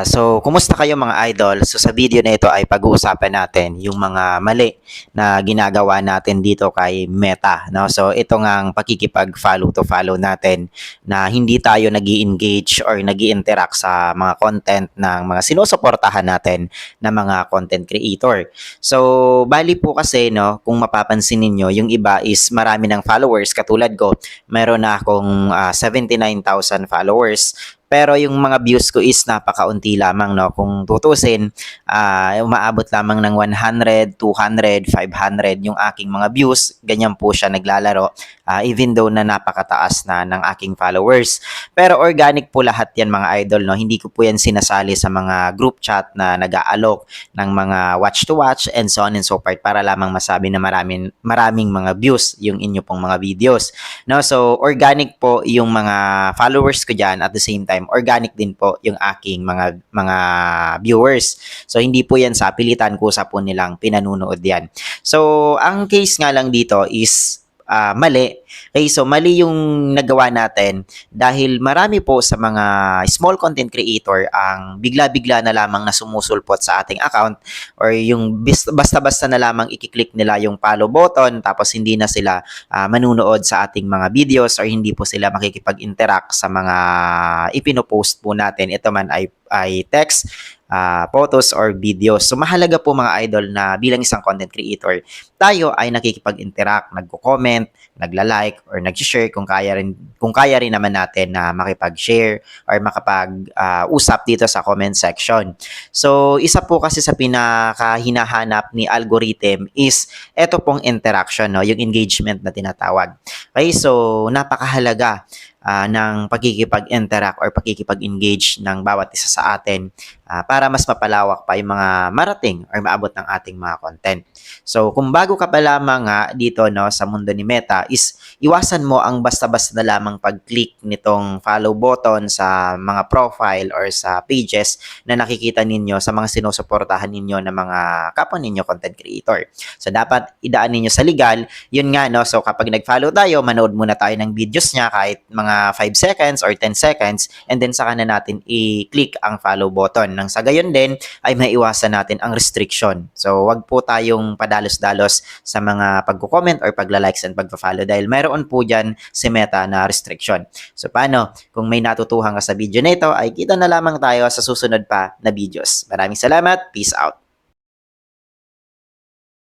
So kumusta kayo mga idol? So sa video na ito ay pag-uusapan natin yung mga mali na ginagawa natin dito kay Meta, no? So ito ngang pakikipag-follow to follow natin na hindi tayo nag-engage or nag-interact sa mga content ng mga sinusuportahan natin na mga content creator. So bali po kasi no, kung mapapansin niyo, yung iba is marami ng followers katulad ko. Meron na akong 79,000 followers. Pero yung mga views ko is napakaunti lamang, no? Kung tutusin, umaabot lamang ng 100, 200, 500 yung aking mga views. Ganyan po siya naglalaro. Even though na napakataas na ng aking followers. Pero organic po lahat yan mga idol, no? Hindi ko po yan sinasali sa mga group chat na nag-aalok ng mga watch to watch and so on and so forth para lamang masabi na maraming mga views yung inyo pong mga videos. No, so organic po yung mga followers ko diyan, at the same time organic din po yung aking mga viewers. So hindi po yan sa pilitan, kusa po nilang pinanunood yan. So ang case nga lang dito is mali. Okay, so mali yung nagawa natin dahil marami po sa mga small content creator ang bigla-bigla na lamang na sumusulpot sa ating account, or yung basta-basta na lamang i-click nila yung follow button tapos hindi na sila manunood sa ating mga videos, or hindi po sila makikipag-interact sa mga ipinopost po natin. Ito man ay text, photos or videos. So mahalaga po mga idol na bilang isang content creator, tayo ay nakikipag-interact, nagko-comment, nagla-like or nag-share kung kaya rin naman natin na makipag-share or makapag-usap dito sa comment section. So isa po kasi sa pinaka-hinahanap ni algorithm is eto pong interaction, no, yung engagement na tinatawag. Okay, so napakahalaga ng pagkikipag-interact or pagkikipag-engage ng bawat isa sa atin para mas mapalawak pa yung mga marating or maabot ng ating mga content. So kung bago ka pa lamang dito, no, sa mundo ni Meta, is iwasan mo ang basta-basta na lamang pag-click nitong follow button sa mga profile or sa pages na nakikita ninyo sa mga sinusuportahan ninyo ng mga kapwa ninyo content creator. So dapat idaan ninyo sa legal. Yun nga, no, so kapag nag-follow tayo, manood muna tayo ng videos niya kahit mga 5 seconds or 10 seconds, and then saka na natin i-click ang follow button. Nang sa gayon din ay maiwasan natin ang restriction. So wag po tayong padalos-dalos sa mga pagko-comment or pagla-likes and pagpa-follow dahil mayroon po dyan si Meta na restriction. So paano? Kung may natutuhan ka sa video na ito, ay kita na lamang tayo sa susunod pa na videos. Maraming salamat. Peace out.